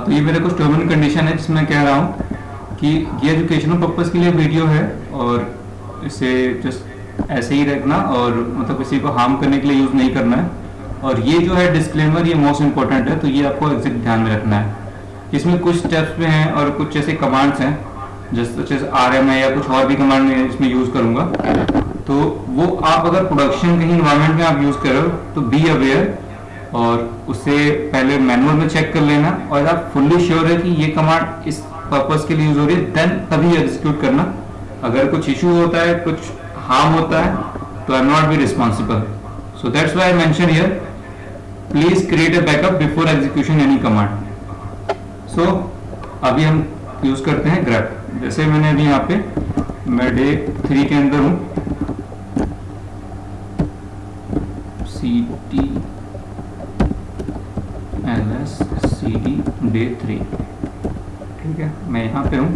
तो ये मेरे कुछ टर्म एंड कंडीशन है जिसमें कह रहा हूँ कि ये एजुकेशनल पर्पज़ के लिए वीडियो है और इसे जस्ट ऐसे ही रखना और मतलब किसी को हार्म करने के लिए यूज़ नहीं करना है। और ये जो है डिस्क्लेमर, ये मोस्ट इंपॉर्टेंट है, तो ये आपको एग्जैक्ट ध्यान में रखना है। इसमें कुछ स्टेप्स में हैं और कुछ ऐसे कमांड्स हैं जैसे RM है या कुछ और भी कमांड में इसमें यूज़ करूँगा, तो वो आप अगर प्रोडक्शन कहीं इन्वायरमेंट में आप यूज़ करो तो बी अवेयर और उससे पहले मैनुअल में चेक कर लेना। और आप फुल्ली श्योर है कि ये कमांड इस पर्पस के लिए यूज हो रही है, देन तभी एग्जीक्यूट करना। अगर कुछ इशू होता है, कुछ हार्म होता है, तो I am not be responsible. So that's why I mention here, please create a backup before execution any command. So अभी हम यूज करते हैं ग्रेप। जैसे मैंने अभी यहाँ पे मैं डे 3 के अंदर हूँ, CTLS डे 3, ठीक है, मैं यहाँ पे हूँ।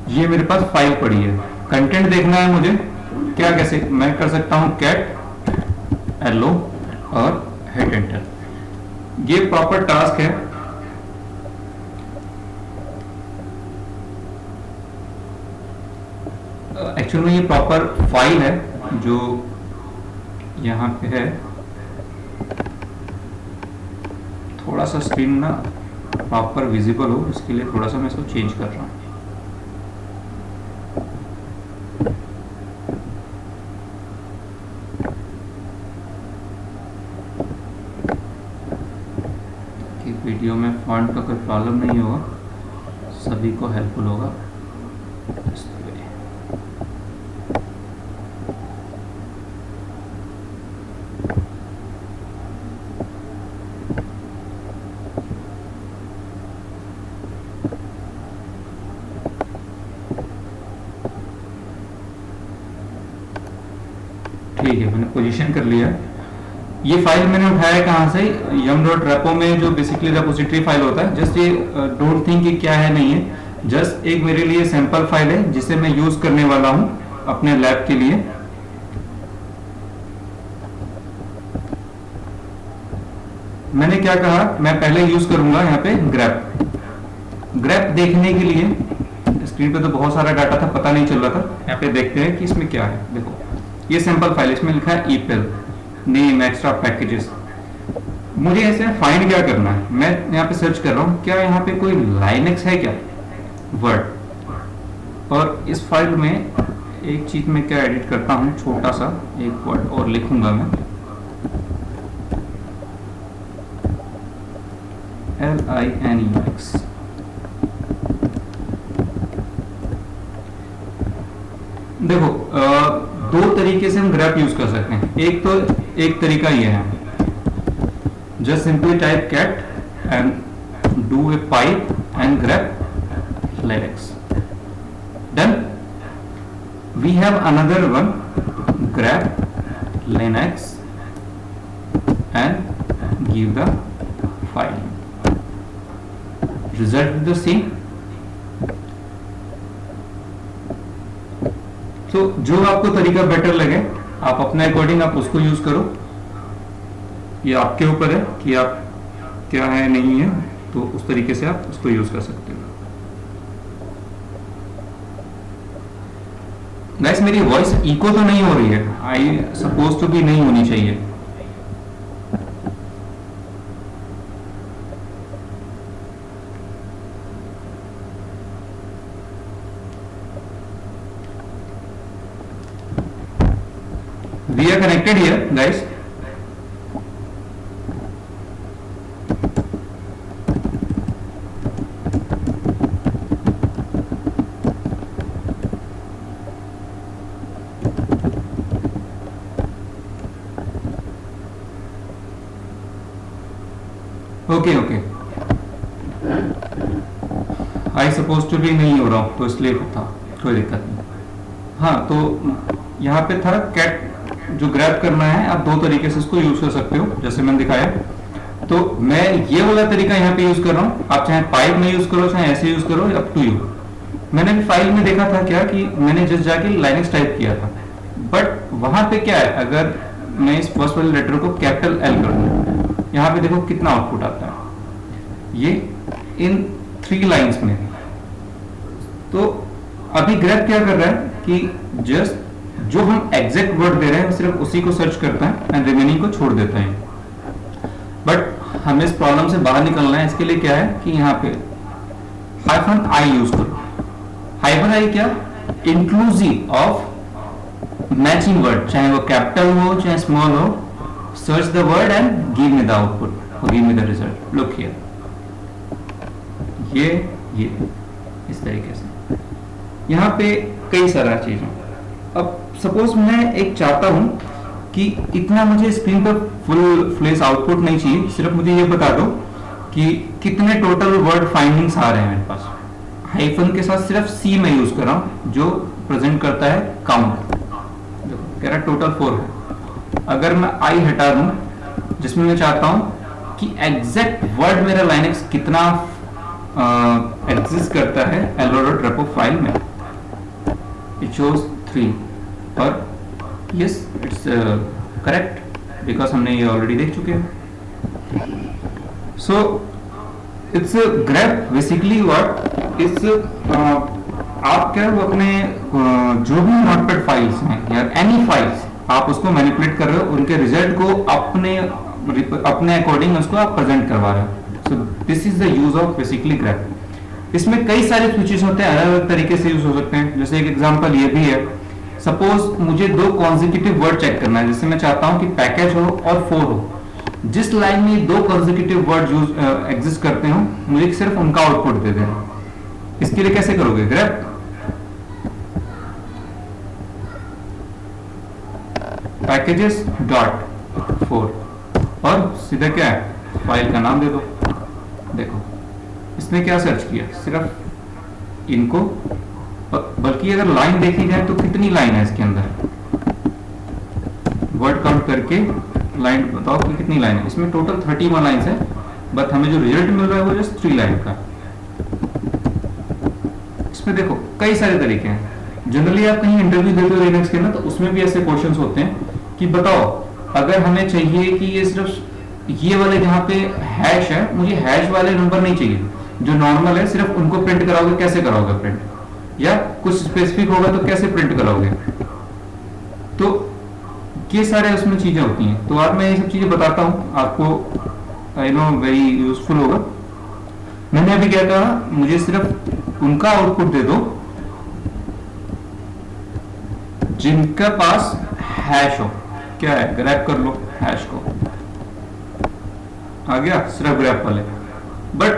ये मेरे पास फाइल पड़ी है, कंटेंट देखना है मुझे। क्या कैसे मैं कर सकता हूँ, कैट एलो और हिट एंटर। ये प्रॉपर टास्क है। एक्चुअल में ये प्रॉपर फाइल है जो यहाँ पे है। थोड़ा सा स्क्रीन ना प्रॉपर विजिबल हो, इसके लिए थोड़ा सा मैं इसको चेंज कर रहा हूँ। कि वीडियो में फॉन्ट का कोई प्रॉब्लम नहीं होगा, सभी को हेल्पफुल होगा। ठीक है, मैंने पोजीशन कर लिया। ये फाइल मैंने उठाया कहाँ से, yum.repo में जो बेसिकली रेपोजिटरी फाइल होता है। जस्ट ये डोंट थिंक कि क्या है नहीं है, जस्ट एक मेरे लिए सैंपल फाइल है जिसे मैं यूज करने वाला हूँ अपने लैब के लिए। मैंने क्या कहा, मैं पहले यूज करूंगा यहाँ पे ग्रेप। ग्रेप देखने के लिए स्क्रीन पे तो बहुत सारा डाटा था, पता नहीं चल रहा था। यहाँ पे देखते हैं कि इसमें क्या है। देखो ये सैंपल फाइल, इसमें लिखा है ईपेल नेम एक्स्ट्रा पैकेजेस। मुझे ऐसे फाइंड क्या करना है, मैं यहाँ पे सर्च कर रहा हूँ क्या यहाँ पे कोई लाइनक्स है क्या, वर्ड। और इस फाइल में एक चीज में क्या एडिट करता हूँ, छोटा सा एक वर्ड और लिखूंगा मैं, LINUX। देखो दो तरीके से हम ग्रेप यूज कर सकते हैं। एक तरीका ये है, just simply type cat and do a pipe and grep Linux. Then we have another one, grep Linux and give the file, result the same. तो जो आपको तरीका बेटर लगे, आप अपने अकॉर्डिंग आप उसको यूज करो। ये आपके ऊपर है कि आप क्या है नहीं है, तो उस तरीके से आप उसको यूज कर सकते हो। गाइस मेरी वॉइस इको तो नहीं हो रही है, आई सपोज टू भी नहीं होनी चाहिए। We are connected here, guys. Okay, okay. I supposed to be नहीं हो रहा हूँ, तो इसलिए था, कोई दिक्कत नहीं। हाँ, तो यहाँ पे था कैट जो ग्रैब करना है, आप दो तरीके से इसको यूज कर सकते हो जैसे मैंने दिखाया। तो मैं ये वाला तरीका यहाँ पे यूज कर रहा हूँ, आप चाहे पाइप में यूज करो चाहे ऐसे यूज करो, अप टू यू। मैंने भी फाइल में देखा था क्या कि मैंने जस्ट जाके लाइनक्स टाइप किया था, बट वहां पे क्या है, अगर मैं इस फर्स्ट वाले लेटर को कैपिटल L कर दूं, यहाँ पे देखो कितना आउटपुट आता है। ये इन 3 लाइंस में। तो अभी ग्रैप क्या कर रहा है कि जस्ट जो हम एग्जैक्ट वर्ड दे रहे हैं सिर्फ उसी को सर्च करता है एंड रिमेनिंग को छोड़ देता है। बट हमें इस प्रॉब्लम से बाहर निकलना है। इसके लिए क्या है कि यहाँ पे हाइफन आई यूज करो। हाइफन आई क्या? इंक्लूसिव ऑफ मैचिंग वर्ड, चाहे वो कैपिटल हो चाहे स्मॉल हो। Search the word and give me the output और give me the result. Look here, ये इस तरीके से यहाँ पे कई सारा चीजें। अब सपोज मैं एक चाहता हूं कि इतना मुझे स्क्रीन पर फुल फ्लेश आउटपुट नहीं चाहिए, सिर्फ मुझे ये बता दो कि कितने टोटल वर्ड फाइंडिंग्स आ रहे हैं मेरे पास। हाइफन के साथ सिर्फ सी में यूज कर रहा हूं जो प्रेजेंट करता है काउंट। देखो कह रहा टोटल 4 है। अगर मैं आई हटा दूं जिसमें मैं चाहता हूं कि एग्जैक्ट वर्ड मेरा लाइनक्स कितना एग्जिस्ट करता है allo.repo फाइल में, इट शोज 3 और यस इट्स करेक्ट बिकॉज हमने ये ऑलरेडी देख चुके हैं। So it's grab basically what it's आप क्या वो अपने जो भी नोटपैड फाइल्स हैं या एनी फाइल्स आप उसको मैनिपुलेट कर रहे हो, उनके रिजल्ट को अपने अकॉर्डिंग उसको आप प्रेजेंट करवा रहे हो। So this is the use of basically grab. इसमें कई सारे स्विचेस होते हैं, अलग अलग तरीके से यूज हो सकते हैं। जैसे एक एग्जांपल ये भी है, सपोज मुझे 2 कॉन्जिक्यूटिव वर्ड चेक करना है, जैसे मैं चाहता हूं कि पैकेज हो और 4 हो। जिस लाइन में 2 कॉन्जिक्यूटिव वर्ड यूज एग्जिस्ट करते हो मुझे सिर्फ उनका आउटपुट दे देना। इसके लिए कैसे करोगे? ग्रैप पैकेजेस डॉट 4 और सीधा क्या है फाइल का नाम दे दो। देखो इसने क्या सर्च किया, सिर्फ इनको, बल्कि अगर लाइन देखी जाए तो कितनी लाइन है इसके अंदर, वर्ड काउंट करके लाइन बताओ कि कितनी लाइन है। इसमें टोटल 31 लाइन्स है, बट हमें जो रिजल्ट मिल रहा है वो जस्ट 3 लाइन का। इसमें देखो कई सारे तरीके हैं। जनरली आप कहीं इंटरव्यू देते हो लिनक्स के ना, तो उसमें भी ऐसे क्वेश्चंस होते हैं कि बताओ अगर हमें चाहिए कि ये सिर्फ ये वाले जहां पे हैश है, मुझे हैश वाले नंबर नहीं चाहिए, जो नॉर्मल है सिर्फ उनको प्रिंट कराओगे, कैसे कराओगे प्रिंट? या कुछ स्पेसिफिक होगा तो कैसे प्रिंट कराओगे? तो ये सारे उसमें चीजें होती हैं। तो आज मैं ये सब चीजें बताता हूं आपको, आई नो वेरी यूजफुल होगा। मैंने अभी क्या कहा, मुझे सिर्फ उनका आउटपुट दे दो जिनका पास हैश हो। क्या है? ग्रैप कर लो हैश को, आ गया सिर्फ ग्रैप वाले। बट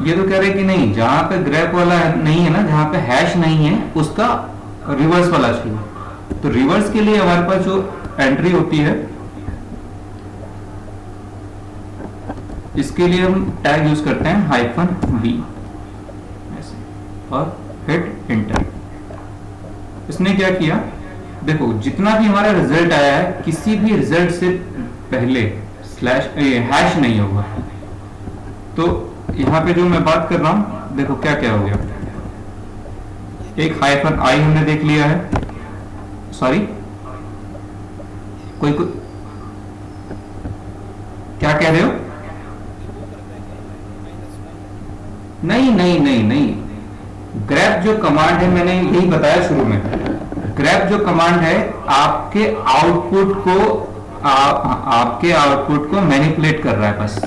ये तो कह रहे कि नहीं, जहां पे ग्रैप वाला नहीं है ना, जहां पे हैश नहीं है उसका रिवर्स वाला चाहिए। तो रिवर्स के लिए हमारे पास जो एंट्री होती है, इसके लिए हम टैग यूज करते हैं -v और हिट इंटर। इसने क्या किया, देखो जितना भी हमारा रिजल्ट आया है, किसी भी रिजल्ट से पहले हैश नहीं होगा। तो यहां पे जो मैं बात कर रहा हूं, देखो क्या क्या हो गया। एक हाइफन आई हमने देख लिया है, सॉरी कोई क्या कह रहे हो? नहीं नहीं नहीं नहीं, ग्रैप जो कमांड है मैंने यही बताया शुरू में। ग्रैप जो कमांड है आपके आउटपुट को मैनिपुलेट कर रहा है बस।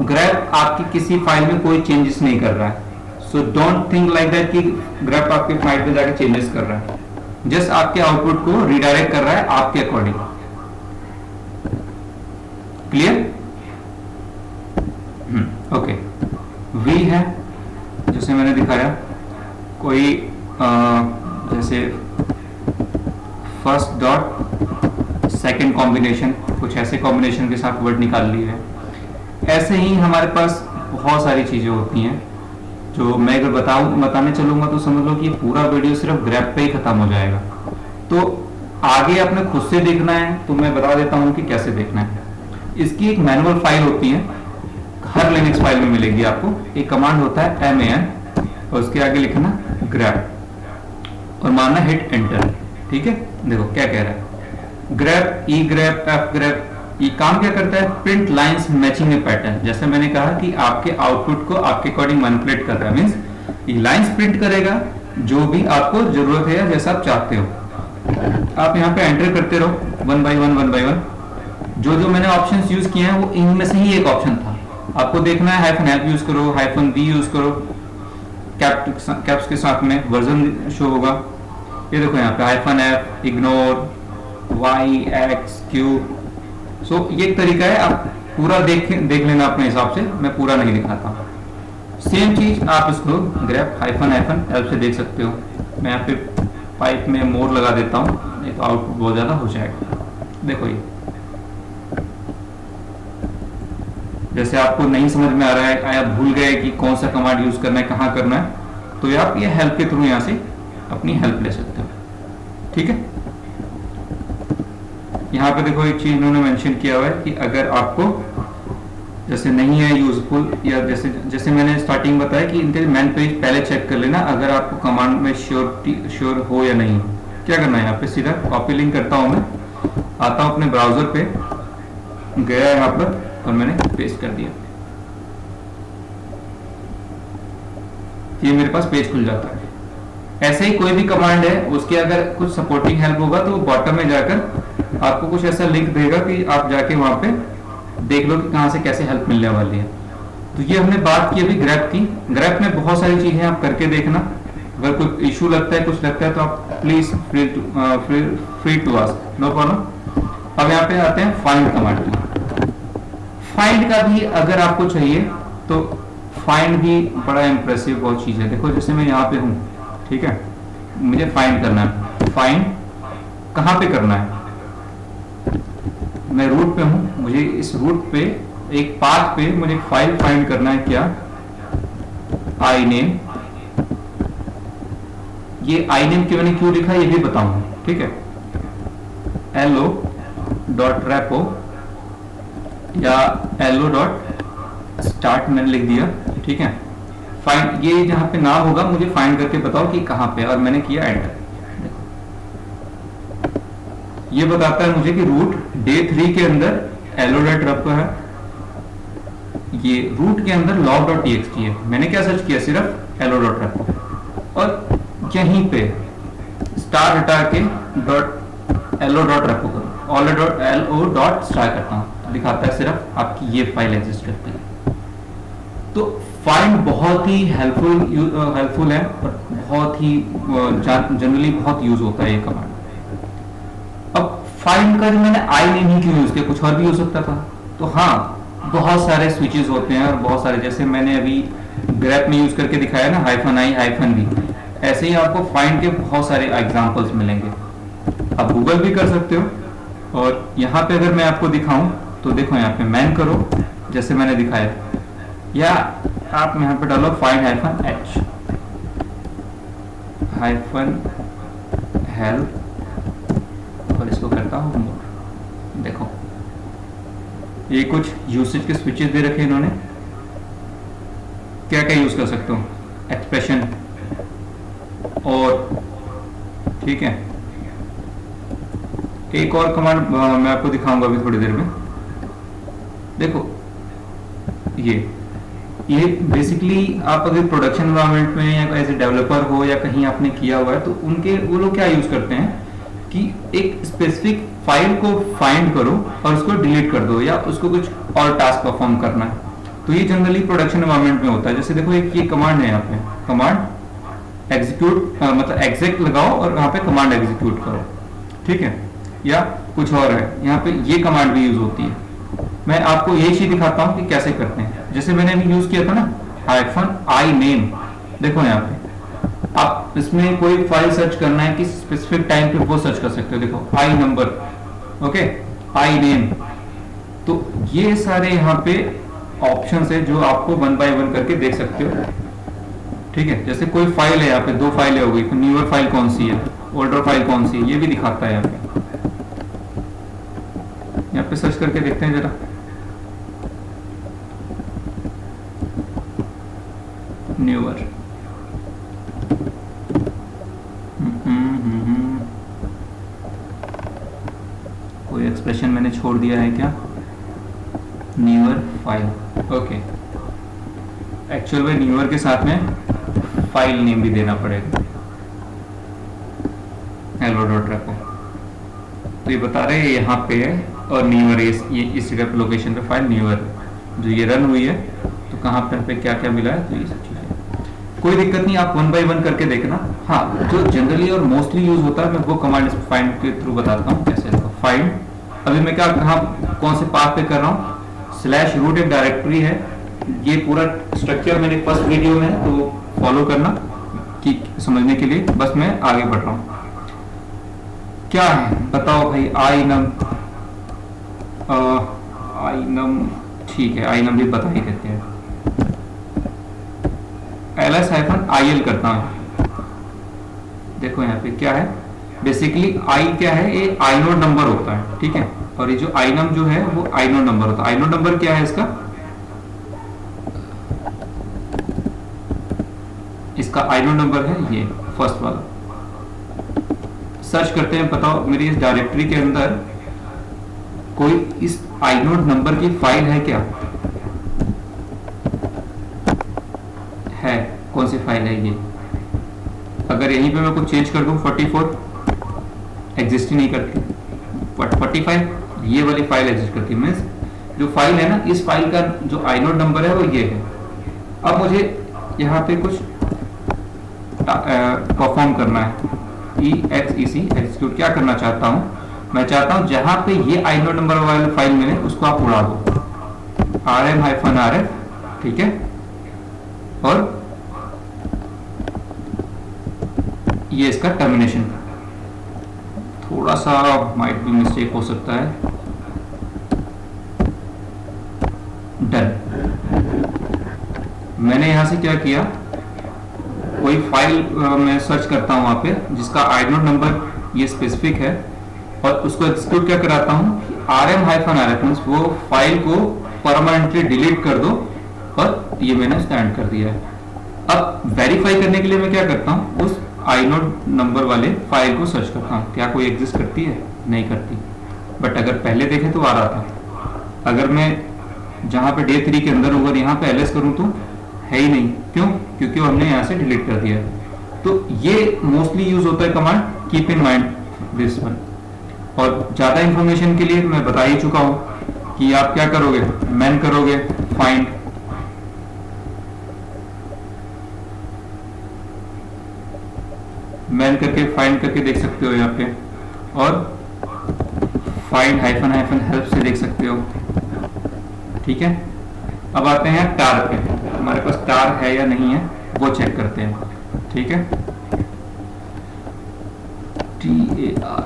ग्रैप आपकी किसी फाइल में कोई चेंजेस नहीं कर रहा है। So don't think like that कि ग्रैप आपके फाइल पे जाके चेंजेस कर रहा है, जस्ट आपके आउटपुट को रिडायरेक्ट कर रहा है आपके अकॉर्डिंग। क्लियर? ओके। वी है जैसे मैंने दिखाया, कोई जैसे फर्स्ट डॉट सेकंड कॉम्बिनेशन, कुछ ऐसे कॉम्बिनेशन के साथ वर्ड निकाल लिए है। ऐसे ही हमारे पास बहुत सारी चीजें होती हैं जो मैं अगर बताने चलूंगा तो समझ लो कि ये पूरा वीडियो सिर्फ ग्रैप पे ही खत्म हो जाएगा। तो आगे आपने खुद से देखना है तो मैं बता देता हूं कि कैसे देखना है। इसकी एक मैनुअल फाइल होती है, हर लिनक्स फाइल में मिलेगी आपको। एक कमांड होता है man और उसके आगे लिखना ग्रैप और मारना हिट एंटर। ठीक है, देखो क्या कह रहा है, ग्रैप ई ग्रैप एफ ग्रैप ये काम क्या करता है, प्रिंट लाइंस मैचिंग ए पैटर्न। जैसे मैंने कहा कि आपके आउटपुट को आपके अकॉर्डिंग मैनिपुलेट कर रहा है, मींस ये लाइंस प्रिंट करेगा जो भी आपको जरूरत है या जैसा आप चाहते हो। आप यहाँ पे एंटर करते रहो वन बाय वन। जो जो मैंने ऑप्शंस यूज किए हैं वो इनमें से ही एक ऑप्शन था। आपको देखना है हाइफन हेल्प यूज करो, हाइफन वी यूज करो, कैप्स के साथ में वर्जन शो होगा। ये देखो यहाँ पे hyphen F, ignore, Y, X, Q. So ये एक तरीका है, आप पूरा देख लेना अपने हिसाब से, मैं पूरा नहीं दिखाता। सेम चीज आप इसको ग्रेप हाइफन हेल्प से देख सकते हो। मैं यहाँ पे पाइप में मोर लगा देता हूँ, नहीं तो आउटपुट बहुत ज्यादा हो जाएगा। देखो ये जैसे आपको नहीं समझ में आ रहा है, आप भूल गए कि कौन सा कमांड यूज करना है, कहाँ करना है, तो आप ये हेल्प के थ्रू यहाँ से अपनी हेल्प ले सकते हो। ठीक है, यहाँ पे देखो एक चीज इन्होंने मेंशन किया हुआ है कि अगर आपको जैसे नहीं है यूजफुल, या जैसे मैंने स्टार्टिंग बताया कि इनके मैन पेज पहले चेक कर लेना अगर आपको कमांड में श्योर हो या नहीं। क्या करना है, यहाँ पे सीधा कॉपी लिंक करता हूँ, मैं आता हूँ अपने ब्राउजर पे, गया यहाँ पर और मैंने पेस्ट कर दिया। ये मेरे पास पेज खुल जाता है। ऐसे ही कोई भी कमांड है उसके अगर कुछ सपोर्टिंग हेल्प होगा तो वो बॉटम में जाकर आपको कुछ ऐसा लिंक देगा कि आप जाके वहां पे देख लो कि कहां से कैसे हेल्प मिलने वाली है। तो ये हमने बात की अभी ग्रैप की। ग्रैप में बहुत सारी चीजें आप करके देखना, अगर कोई इशू लगता है, कुछ लगता है तो आप please free to ask, no problem. अब यहाँ पे आते हैं फाइंड कमांड की। फाइंड का भी अगर आपको चाहिए तो फाइंड भी बड़ा इंप्रेसिव बहुत चीज है। देखो जैसे मैं यहाँ पे हूँ, ठीक है, मुझे फाइंड करना है। फाइंड कहाँ पे करना है, मैं रूट पे हूँ, मुझे इस रूट पे एक पाथ पे मुझे फाइल फाइंड करना है। क्या, आई नेम। ये आई नेम के मैंने क्यों लिखा ये भी बताऊंगा, ठीक है। lo.repo या lo.start मैंने लिख दिया, ठीक है। फाइंड ये जहां पे नाम होगा मुझे फाइंड करके बताओ कि कहां पे, और मैंने किया एंटर। ये बताता है मुझे कि रूट डे 3 के अंदर lo.repo है, ये रूट के अंदर log.txt है। मैंने क्या सर्च किया, सिर्फ lo.repo, और यहीं पे स्टार हटा के lo.repo करो, lo.star करता हूं, दिखाता है सिर्फ आपकी ये फाइल एग्जिस्ट करती है। तो फाइंड बहुत ही हेल्पफुल है और बहुत ही जनरली बहुत यूज होता है ये कमांड। अब फाइंड का जो मैंने आई नेम ही क्यों यूज किया, कुछ और भी हो सकता था। तो हाँ, बहुत सारे स्विचेस होते हैं और बहुत सारे, जैसे मैंने अभी ग्रेप में यूज करके दिखाया ना, हाइफन आई हाइफन वी, ऐसे ही आपको फाइंड के बहुत सारे एग्जांपल्स मिलेंगे। आप गूगल भी कर सकते हो, और यहाँ पे अगर मैं आपको दिखाऊं तो देखो यहाँ पे मैन करो जैसे मैंने दिखाया, या आप यहाँ पे डालो find hyphen H hyphen help और इसको करता हूँ मोर। देखो ये कुछ यूसेज के स्विचेस दे रखे इन्होंने, क्या क्या यूज कर सकते हो, एक्सप्रेशन और, ठीक है। एक और कमांड मैं आपको दिखाऊंगा अभी थोड़ी देर में। देखो ये बेसिकली आप अगर प्रोडक्शन एनवायरनमेंट में या एज ए डेवलपर हो या कहीं आपने किया हुआ है तो वो लोग क्या यूज करते हैं कि एक स्पेसिफिक फाइल को फाइंड करो और उसको डिलीट कर दो, या उसको कुछ और टास्क परफॉर्म करना है। तो ये जनरली प्रोडक्शन एनवायरनमेंट में होता है। जैसे देखो एक ये कमांड है, यहाँ पे कमांड एग्जीक्यूट, मतलब एग्जैक्ट लगाओ और यहाँ पे कमांड एग्जीक्यूट करो, ठीक है, या कुछ और है। यहाँ पे ये कमांड भी यूज होती है। मैं आपको ये चीज दिखाता हूँ कि कैसे करते हैं। जैसे मैंने अभी यूज किया था ना हाइफन आई नेम, देखो यहाँ पे आप इसमें कोई फाइल सर्च करना है कि स्पेसिफिक टाइम पे वो सर्च कर सकते हो। देखो आई नंबर, ओके, आई नेम। तो ये सारे यहाँ पे ऑप्शंस है जो आपको वन बाय वन करके देख सकते हो, ठीक है। जैसे कोई फाइल है, यहाँ पे 2 फाइलें हो गई, तो न्यूअर फाइल कौन सी है, ओल्डर फाइल कौन सी है, ये भी दिखाता है। यहाँ पे सर्च करके देखते हैं जरा, न्यूअर, कोई एक्सप्रेशन मैंने छोड़ दिया है क्या, न्यूअर फाइल, ओके। एक्चुअल में न्यूअर के साथ में फाइल नेम भी देना पड़ेगा, हेलो डॉट रेपो। तो ये बता रहे हैं यहाँ पे है, और न्यूअर ये इस लोकेशन पे फाइल न्यूअर जो ये रन हुई है, तो कहाँ पे क्या क्या मिला है, तो ये सब चीज़ें कोई दिक्कत नहीं, आप 1 बाय 1 करके देखना। हाँ, जो जनरली और मोस्टली यूज होता है मैं वो कमांड फाइंड के थ्रू बताता हूँ कैसे। फाइंड, अभी मैं क्या कहाँ कौन से पाथ पे कर रहा हूँ, स्लैश रूट एक डायरेक्टरी है, ये पूरा स्ट्रक्चर मेरे फर्स्ट वीडियो में है, तो फॉलो करना कि समझने के लिए, बस मैं आगे बढ़ रहा हूँ। क्या है बताओ भाई, आई नम, ठीक है, आई नम भी बता ही देते हैं। ls-il करता हूँ, देखो यहाँ पे क्या है, बेसिकली आई क्या है, ये आइनोड नंबर होता है, ठीक है। और ये जो आइनम जो है वो आइनोड नंबर होता है। आइनोड नंबर क्या है इसका आइनोड नंबर है ये फर्स्ट वाला। सर्च करते हैं, बताओ मेरी इस डायरेक्टरी के अंदर कोई इस आइनोड नंबर की फाइल है क्या, है, कौन सी फाइल है ये। अगर यहीं पे मैं कुछ चेंज कर दूं, 44 एग्जिस्ट ही नहीं करती, 45 ये वाली फाइल एग्जिस्ट करती है। मीन्स जो फाइल है ना, इस फाइल का जो आइनोड नंबर है वो ये है। अब मुझे यहाँ पे कुछ परफॉर्म करना है, EXEC एग्जीक्यूट। क्या करना चाहता हूँ, मैं चाहता हूँ जहां पे ये आइनोड नंबर वाली फाइल मिले उसको आप उड़ा दो, rm-rf, ठीक है। और ये इसका टर्मिनेशन, थोड़ा सा माइट भी मिस्टेक हो सकता है, डन। मैंने यहां से क्या किया, कोई फाइल मैं सर्च करता हूं वहां पे जिसका आइनोड नंबर ये स्पेसिफिक है, और उसको एग्जीक्यूट क्या कराता हूं, rm-rf मींस वो फाइल को परमानेंटली डिलीट कर दो, और ये मैंने स्टैंड कर दिया है। अब वेरीफाई करने के लिए मैं क्या करता हूं, उस आइनोड नंबर वाले फाइल को सर्च करता हूं, क्या कोई एग्जिस्ट करती है, नहीं करती। बट अगर पहले देखे तो आ रहा था। अगर मैं जहां पे डे 3 के अंदर अगर यहाँ पे ls करूं तो है ही नहीं, क्यों, क्योंकि हमने यहाँ से डिलीट कर दिया है। तो ये मोस्टली यूज होता है command, keep in mind this one. और ज्यादा इंफॉर्मेशन के लिए मैं बता ही चुका हूं कि आप क्या करोगे, मैन करोगे फाइंड, मैन करके फाइंड करके देख सकते हो यहाँ पे, और फाइंड -हेल्प से देख सकते हो, ठीक है। अब आते हैं टार पे, हमारे पास टार है या नहीं है वो चेक करते हैं, ठीक है। TAR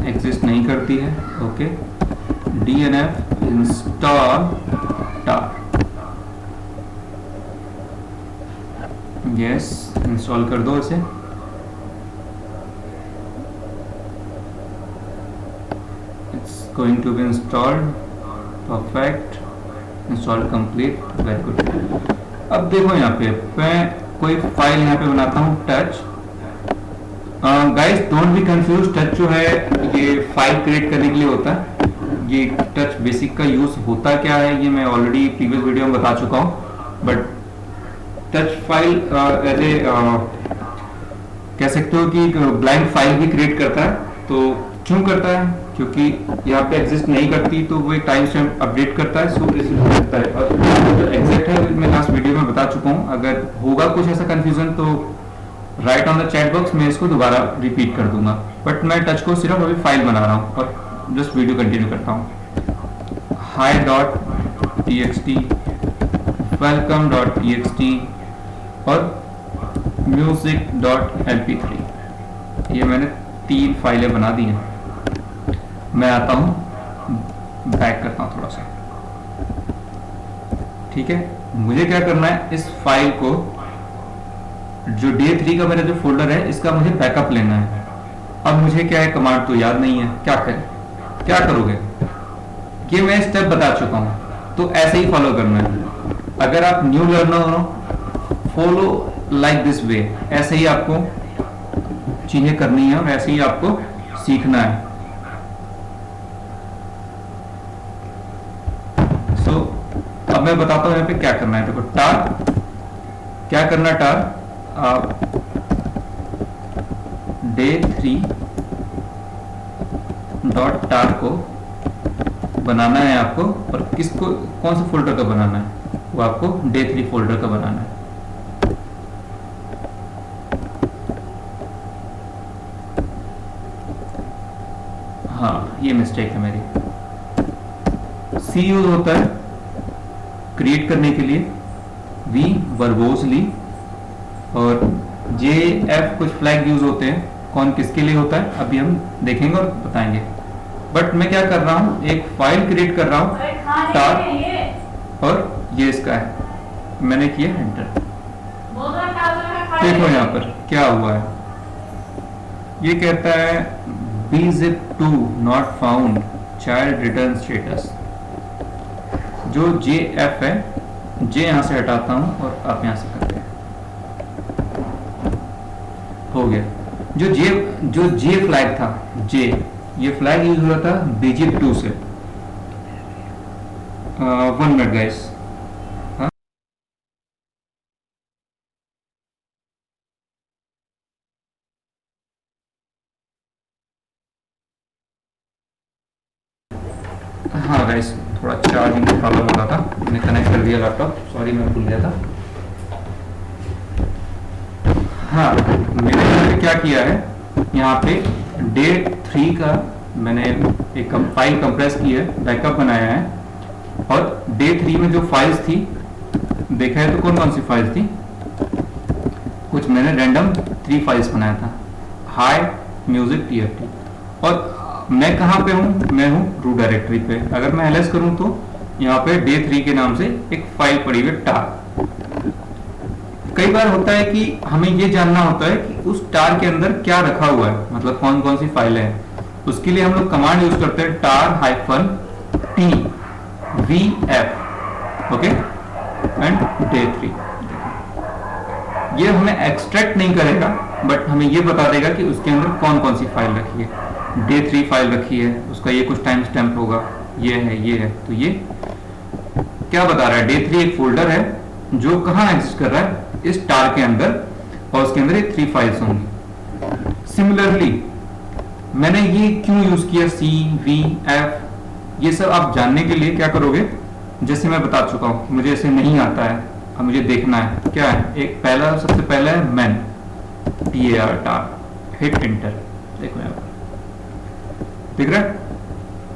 एग्जिस्ट नहीं करती है, okay. DNF install tar, yes, install कर दो इसे। It's going to be installed, perfect, install complete, very good. अब देखो यहाँ पे मैं कोई फाइल यहाँ पे बनाता हूँ, touch. Guys don't be confuse, touch जो है ये फाइल क्रिएट करने के लिए होता है। ये टच बेसिक का यूज होता क्या है ये मैं ऑलरेडी प्रीवियस वीडियो में बता चुका हूँ। But touch file as a कह सकते हो कि ब्लैंक फाइल भी क्रिएट करता है। तो क्यों करता है, क्योंकि यहाँ पे एग्जिस्ट नहीं करती तो वो एक टाइम स्टैम्प अपडेट करता है, सो इसलिए करता है। और जो एग्जैक्ट है मैं लास्ट वीडियो में बता चुका हूँ, अगर होगा कुछ ऐसा कंफ्यूजन तो right on the chat box, मैं इसको दोबारा रिपीट कर दूंगा। बट मैं टच को सिर्फ अभी फाइल बना रहा हूँ और जस्ट वीडियो कंटिन्यू करता हूँ। hi.txt, welcome.txt और music.mp3, ये मैंने 3 फाइलें बना दी हैं। मैं आता हूँ, बैक करता हूँ थोड़ा सा, ठीक है। मुझे क्या करना है, इस फाइल को जो day3 का मेरा जो फोल्डर है इसका मुझे बैकअप लेना है। अब मुझे क्या है, कमांड तो याद नहीं है, क्या करें, क्या करोगे, ये मैं स्टेप बता चुका हूँ, तो ऐसे ही फॉलो करना है। अगर आप न्यू लर्नर हो, फॉलो लाइक दिस वे, ऐसे ही आपको चीजें करनी है और ऐसे ही आपको सीखना है। मैं बताता हूं यहाँ पे क्या करना है। देखो टार क्या करना है, टार day3.tar को बनाना है आपको, और किसको कौन से फोल्डर का बनाना है, वो आपको day3 फोल्डर का बनाना है। हाँ ये मिस्टेक है मेरी। C यूज होता है क्रिएट करने के लिए, V वर्बोसली, और JF कुछ फ्लैग यूज होते हैं। कौन किसके लिए होता है अभी हम देखेंगे और बताएंगे। बट मैं क्या कर रहा हूँ, एक फाइल क्रिएट कर रहा हूँ टार, और ये इसका है, मैंने किया एंटर। देखो यहाँ पर क्या हुआ है, ये कहता है bzip2 not found child return status। जो JF है, J यहां से हटाता हूं और आप यहां से करते हैं, हो गया। जो J फ्लैग था, J ये फ्लैग यूज हो रहा था bzip2 से। 1 मिनट गाइस। हाँ गाइस, थोड़ा चार्जिंग प्रॉब्लम हो रहा था, मैंने कनेक्ट कर दिया लैपटॉप, सॉरी मैं भूल गया था। हाँ मैंने यहाँ पे क्या किया है, यहाँ पे day3 का मैंने एक फाइल कंप्रेस की है, बैकअप बनाया है, और day3 में जो फाइल्स थी देखा है तो कौन कौन सी फाइल्स थी, कुछ मैंने रैंडम 3 फाइल्स बनाया था, हाई, म्यूजिक, TFT। और मैं कहाँ पे हूँ, मैं हूँ रूट डायरेक्टरी पे। अगर मैं ls करूँ तो यहाँ पे day3 के नाम से एक फाइल पड़ी हुई टार। कई बार होता है कि हमें ये जानना होता है कि उस टार के अंदर क्या रखा हुआ है, मतलब कौन कौन सी फाइलें हैं। उसके लिए हम लोग कमांड यूज करते हैं tar-tvf, ओके, एंड day3। ये हमें एक्सट्रैक्ट नहीं करेगा, बट हमें ये बता देगा कि उसके अंदर कौन कौन सी फाइल रखी है। day3 फाइल रखी है, उसका ये कुछ टाइम स्टैम्प होगा, ये है। तो ये क्या बता रहा है, day3 एक फोल्डर है जो कहाँ एग्जिस्ट कर रहा है, इस टार के अंदर, और उसके अंदर ये 3 फाइल्स होंगी। सिमिलरली मैंने ये क्यों यूज किया C, V, F, ये सब आप जानने के लिए क्या करोगे, जैसे मैं बता चुका हूँ, मुझे ऐसे नहीं आता है, अब मुझे देखना है क्या है। एक सबसे पहला है मैन, TAR, टार, हिट एंटर। देखो यहाँ पर दिख रहा है,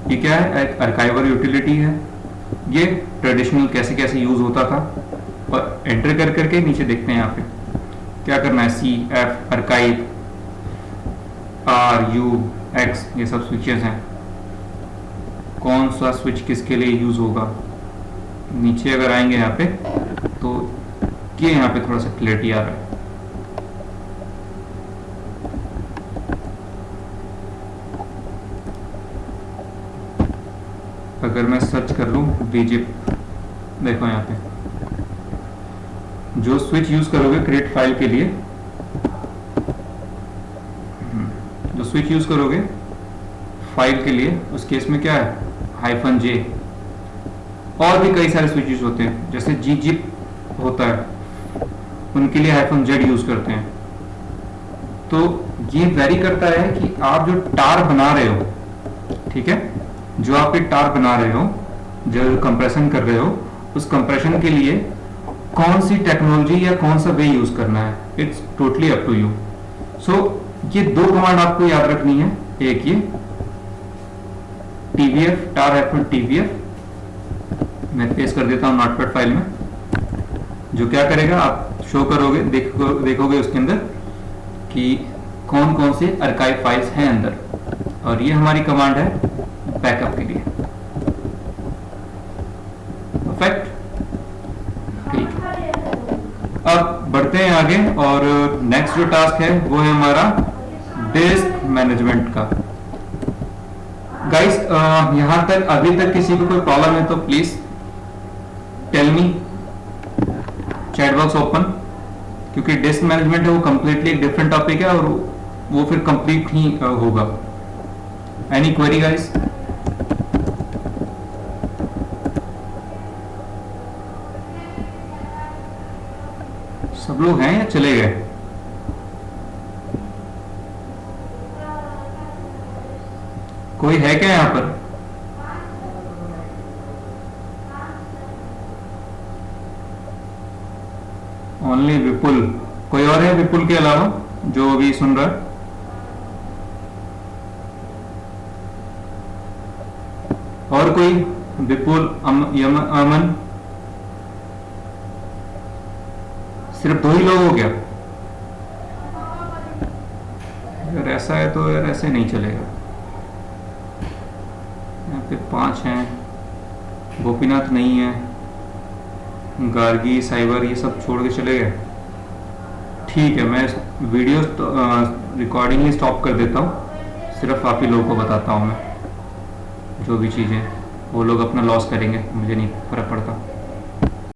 ये क्या है, एक आर्काइवर यूटिलिटी है। ये ट्रेडिशनल कैसे कैसे यूज होता था, और एंटर कर करके नीचे देखते हैं यहाँ पे क्या करना है, CF, आर्काइव, RU, X, ये सब स्विचेस हैं। कौन सा स्विच किसके लिए यूज होगा, नीचे अगर आएंगे यहाँ पे तो ये यहाँ पे थोड़ा सा क्लियरिटी आ रहा है। अगर मैं सर्च कर लूं bzip, देखो यहाँ पे जो स्विच यूज करोगे क्रिएट फाइल के लिए, जो स्विच यूज करोगे फाइल के लिए, उस केस में क्या है, -J। और भी कई सारे स्विचेस होते हैं, जैसे gzip होता है, उनके लिए -Z यूज करते हैं। तो ये वेरी करता है कि आप जो टार बना रहे हो, ठीक है, जो आप एक टार बना रहे हो, जो कंप्रेशन कर रहे हो, उस कंप्रेशन के लिए कौन सी टेक्नोलॉजी या कौन सा वे यूज करना है, it's totally up to you. So ये 2 कमांड आपको याद रखनी है, एक ये TVF, tar-tvf, मैं पेस्ट कर देता हूं नोटपैड फाइल में। जो क्या करेगा, आप शो करोगे, देखोगे उसके अंदर कि कौन कौन से आर्काइव फाइल्स हैं अंदर, और ये हमारी कमांड है बैकअप के लिए। परफेक्ट, ठीक। अब बढ़ते हैं आगे, और नेक्स्ट जो टास्क है वो है हमारा डिस्क मैनेजमेंट का। गाइस यहां तक अभी तक किसी को कोई प्रॉब्लम है तो please tell me, chat box open, क्योंकि डिस्क मैनेजमेंट है वो कंप्लीटली एक डिफरेंट टॉपिक है, और वो फिर कंप्लीट ही होगा। Any query guys? सब लोग हैं या चले गए? कोई है क्या यहाँ पर? ओनली विपुल। कोई और है विपुल के अलावा जो अभी सुन रहा है? और कोई? विपुल, अमन, सिर्फ 2 ही लोग हो क्या? अगर ऐसा है तो यार ऐसे नहीं चलेगा। यहाँ पे 5 हैं, गोपीनाथ नहीं है, गार्गी, साइबर ये सब छोड़ के चले गए। ठीक है, मैं वीडियो रिकॉर्डिंग ही स्टॉप कर देता हूँ, सिर्फ आप ही लोगों को बताता हूँ मैं। जो भी चीज़ें वो लोग अपना लॉस करेंगे, मुझे नहीं फर्क पड़ता।